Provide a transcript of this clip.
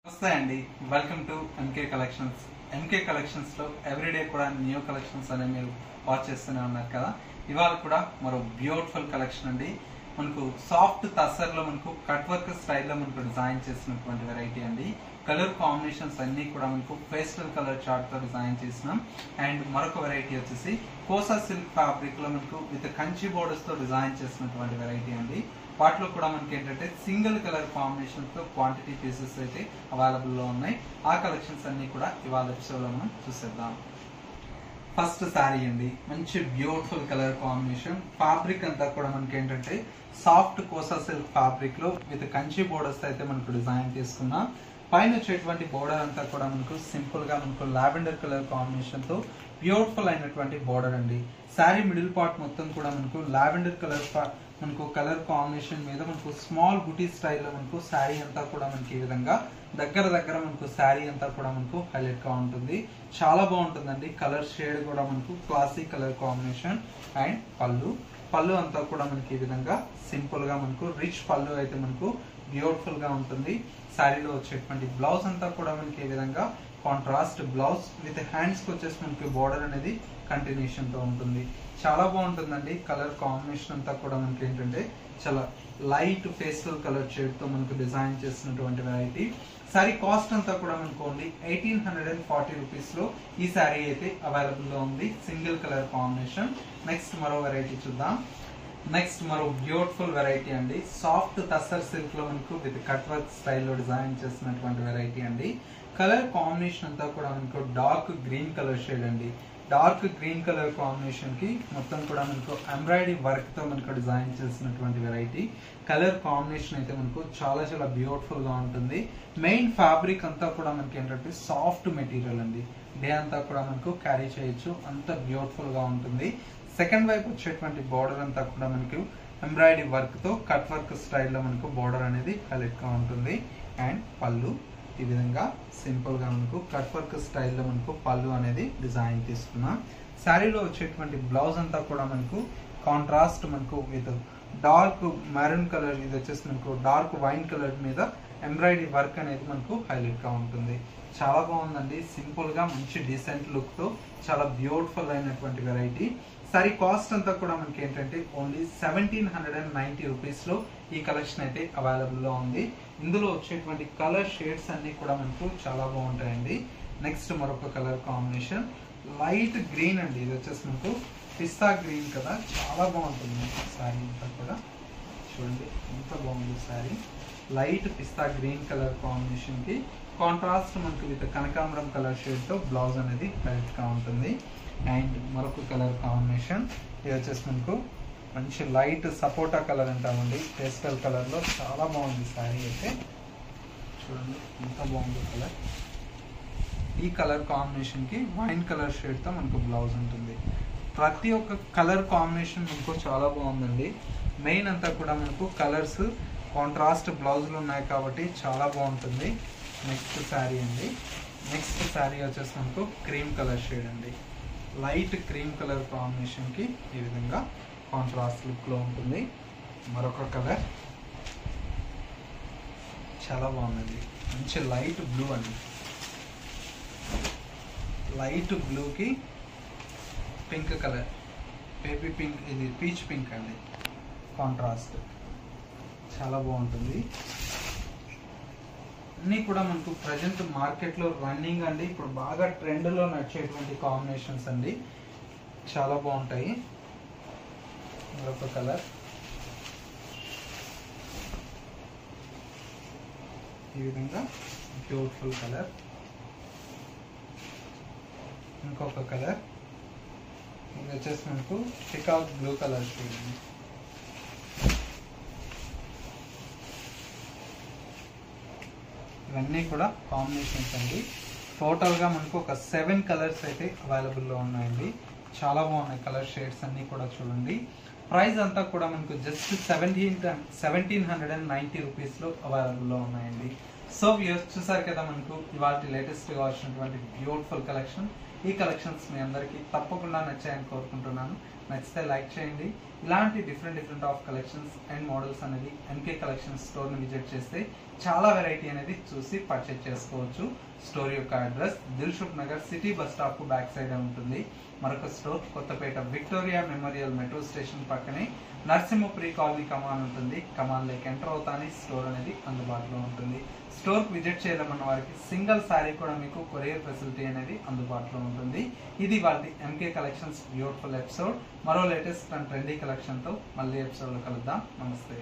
నమస్తే అండి, welcome to MK collections. MK collections లో ఎవ్రీడే కూడా న్యూ కలెక్షన్స్ అనేవి మీరు వాచ్ చేస్తూనే ఉన్నారు కదా. ఇవాళ కూడా మరో బ్యూటిఫుల్ కలెక్షన్ అండి. మనకు సాఫ్ట్ తస్సర్ లో మనకు కట్ వర్క్ స్టైల్లో మనకు డిజైన్ చేసినటువంటి వెరైటీ అండి. కలర్ కాంబినేషన్స్ అన్ని కూడా మనకు పేస్టల్ కలర్ చార్ట్ తో డిజైన్ చేసినాం. అండ్ మరొక వెరైటీ వచ్చేసి కోసా సిల్క్ ఫ్యాబ్రిక్ లో మనకు విత్ కంచి బోర్డర్స్ తో డిజైన్ చేసినటువంటి వెరైటీ అండి. వాటిలో కూడా మనకి ఏంటంటే సింగిల్ కలర్ కాంబినేషన్ తో క్వాంటిటీ పీసెస్ అయితే అవైలబుల్ లో ఉన్నాయి. ఆ కలెక్షన్స్ అన్ని కూడా ఇవాళ ఎపిసోడ్ లో మనం చూసేద్దాం. ఫస్ట్ శారీ అండి, మంచి బ్యూటిఫుల్ కలర్ కాంబినేషన్. ఫ్యాబ్రిక్ అంతా కూడా మనకి ఏంటంటే సాఫ్ట్ కోసా సిల్క్ ఫ్యాబ్రిక్ లో విత్ కంచి బోర్డర్స్ అయితే మనకు డిజైన్ తీసుకున్నాం. పైన వచ్చేటువంటి బోర్డర్ అంతా కూడా మనకు సింపుల్ గా మనకు లావెండర్ కలర్ కాంబినేషన్ తో బ్యూటిఫుల్ అయినటువంటి బోర్డర్ అండి. శారీ మిడిల్ పార్ట్ మొత్తం కూడా మనకు లావెండర్ కలర్ కాంబినేషన్ మీద మనకు స్మాల్ బుటీ స్టైల్లో మనకు శారీ అంతా కూడా మనకి ఈ విధంగా దగ్గర మనకు శారీ అంతా కూడా మనకు హైలైట్ గా ఉంటుంది. చాలా బాగుంటుందండి. కలర్ షేడ్ కూడా మనకు క్లాసిక్ కలర్ కాంబినేషన్. అండ్ పళ్ళు అంతా కూడా మనకి ఈ విధంగా సింపుల్ గా మనకు రిచ్ పళ్ళు అయితే మనకు బ్యూటిఫుల్ గా ఉంటుంది. శారీలో వచ్చేటువంటి బ్లౌజ్ అంతా కూడా మనకి ఈ విధంగా కాంట్రాస్ట్ బ్లౌజ్ విత్ హ్యాండ్స్ కి వచ్చేసి మనకి బోర్డర్ అనేది కంటిన్యూషన్ తో ఉంటుంది. చాలా బాగుంటుందండి. కలర్ కాంబినేషన్ అంతా కూడా మనకి ఏంటంటే చాలా లైట్ పేస్టల్ కలర్ షేడ్ తో మనకు డిజైన్ చేసినటువంటి వెరైటీ. శారీ కాస్ట్ అంతా కూడా మనకు ఓన్లీ 1840 రూపీస్ లో ఈ శారీ అయితే అవైలబుల్ లో ఉంది. Single colour combination. నెక్స్ట్ మరో వెరైటీ చూద్దాం. నెక్స్ట్ మరో బ్యూటిఫుల్ వెరైటీ అండి. సాఫ్ట్ తస్సర్ సిల్క్ లో మనకు విత్ కట్ వర్క్ స్టైల్లో డిజైన్ చేసినటువంటి వెరైటీ అండి. కలర్ కాంబినేషన్ అంతా కూడా మనకు డార్క్ గ్రీన్ కలర్ షేడ్ అండి. డార్క్ గ్రీన్ కలర్ కాంబినేషన్ కి మొత్తం కూడా మనకు ఎంబ్రాయిడరీ వర్క్ తో మనకు డిజైన్ చేసినటువంటి వెరైటీ. కలర్ కాంబినేషన్ అయితే మనకు చాలా బ్యూటిఫుల్ గా ఉంటుంది. మెయిన్ ఫ్యాబ్రిక్ అంతా కూడా మనకి ఏంటంటే సాఫ్ట్ మెటీరియల్ అండి. డే అంతా కూడా మనకు క్యారీ చేయొచ్చు, అంత బ్యూటిఫుల్ గా ఉంటుంది. సెకండ్ వైపు వచ్చేటువంటి బోర్డర్ అంతా కూడా మనకు ఎంబ్రాయిడరీ వర్క్ తో కట్ వర్క్ స్టైల్లో మనకు బోర్డర్ అనేది హైలైట్ గా ఉంటుంది. అండ్ పళ్ళు ఈ విధంగా సింపుల్ గా మనకు కట్ వర్క్ స్టైల్లో మనకు పళ్ళు అనేది డిజైన్ తీసుకున్నాం. శారీలో వచ్చేటువంటి బ్లౌజ్ అంతా కూడా మనకు కాంట్రాస్ట్ మనకు విత్ డార్క్ మెరూన్ కలర్, ఇది వచ్చేసి మనకు డార్క్ వైన్ కలర్ మీద ఎంబ్రాయిడరీ వర్క్ అనేది మనకు హైలైట్ గా ఉంటుంది. చాలా బాగుందండి. సింపుల్ గా మంచి డీసెంట్ లుక్ తో చాలా బ్యూటిఫుల్ అయినటువంటి వెరైటీ. సారీ కాస్ట్ అంతా కూడా మనకి ఏంటంటే ఓన్లీ 1790 రూపీస్ లో ఈ కలెక్షన్ అయితే అవైలబుల్ లో ఉంది. ఇందులో వచ్చేటువంటి కలర్ షేడ్స్ అన్ని కూడా మనకు చాలా బాగుంటాయండి. నెక్స్ట్ మరొక కలర్ కాంబినేషన్ లైట్ గ్రీన్ అండి. ఇది వచ్చేసి మనకు పిస్తా గ్రీన్ కదా, చాలా బాగుంటుంది శారీ అంతా కూడా. చూడండి ఎంత బాగుంది శారీ. లైట్ పిస్తా గ్రీన్ కలర్ కాంబినేషన్ కి కాంట్రాస్ట్ మనకు విత్ కనకాంబరం కలర్ షేడ్ తో బ్లౌజ్ అనేది హైలైట్ గా ఉంటుంది. అండ్ మరొక కలర్ కాంబినేషన్ ఇది వచ్చేసి మనకు మంచి లైట్ సపోటా కలర్ అంటామండి. పేస్టల్ కలర్ లో చాలా బాగుంది శారీ అయితే. చూడండి ఎంత బాగుంది కలర్. ఈ కలర్ కాంబినేషన్ కి వైన్ కలర్ షేడ్ తో మనకు బ్లౌజ్ ఉంటుంది. ప్రతి ఒక్క కలర్ కాంబినేషన్ మనకు చాలా బాగుందండి. మెయిన్ అంతా కూడా మనకు కలర్స్ కాంట్రాస్ట్ బ్లౌజులు ఉన్నాయి కాబట్టి చాలా బాగుంటుంది. నెక్స్ట్ శారీ అండి. నెక్స్ట్ శారీ వచ్చేసి మనకు క్రీమ్ కలర్ షేడ్ అండి. లైట్ క్రీమ్ కలర్ కాంబినేషన్ కి ఈ విధంగా కాంట్రాస్ట్ లుక్ లో ఉంటుంది. మరొక కలర్ చాలా బాగుంది. మంచి లైట్ బ్లూ అండి. లైట్ బ్లూ కి పింక్ కలర్, బేబీ పింక్, ఇది పీచ్ పింక్ అండి. కాంట్రాస్ట్ చాలా బాగుంటుంది. అన్నీ కూడా మనకు ప్రజెంట్ మార్కెట్ లో రన్నింగ్ అండి. ఇప్పుడు బాగా ట్రెండ్ లో నడిచేటువంటి కాంబినేషన్స్ అండి. చాలా బాగుంటాయి. మరొక కలర్ ఈ విధంగా బ్యూటిఫుల్ కలర్. ఇంకొక కలర్ ఇది వచ్చేసి మనకు పికాక్ బ్లూ కలర్ షేడ్. ఇవన్నీ కూడా కాంబినేషన్స్ అండి. టోటల్ గా మనకు ఒక 7 కలర్స్ అయితే అవైలబుల్ లో ఉన్నాయండి. చాలా బాగున్నాయి కలర్ షేడ్స్ అన్ని కూడా. చూడండి ప్రైస్ అంతా కూడా మనకు జస్ట్ 1790 రూపీస్ లో అవైలబుల్ లో ఉన్నాయండి. సో వ్యూయర్స్ చూసారు కదా మనకు ఇవాళ లేటెస్ట్ గా వచ్చినటువంటి బ్యూటిఫుల్ కలెక్షన్. ఈ కలెక్షన్స్ మీ అందరికీ తప్పకుండా నచ్చాయని కోరుకుంటున్నాను. నచ్చితే లైక్ చేయండి. ఇలాంటి different of collections and models అనేది ఎంకే కలెక్షన్స్ స్టోర్ని విజిట్ చేస్తే చాలా వెరైటీ అనేది చూసి పర్చేజ్ చేసుకోవచ్చు. స్టోర్ యొక్క address Dilsukh Nagar city bus stop back side ఉంటుంది. మరొక store Kothapeta Victoria memorial metro station పక్కనే నరసింహపురి కాలనీ కమాన్ ఉంటుంది. కమాన్ లేక్ ఎంటర్ అవుతానే స్టోర్ అనేది అందుబాటులో ఉంటుంది. స్టోర్ విజిట్ చేయాలన్న వారికి సింగిల్ శారీ కూడా మీకు కొరియర్ ఫెసిలిటీ అనేది అందుబాటులో ఉంటుంది. ఇది వాళ్ళ ఎంకే కలెక్షన్స్ బ్యూటిఫుల్ ఎపిసోడ్. మరో లేటెస్ట్ అండ్ ట్రెండీ కలెక్షన్ తో మళ్ళీ ఎపిసోడ్ లో కలుద్దాం. నమస్తే.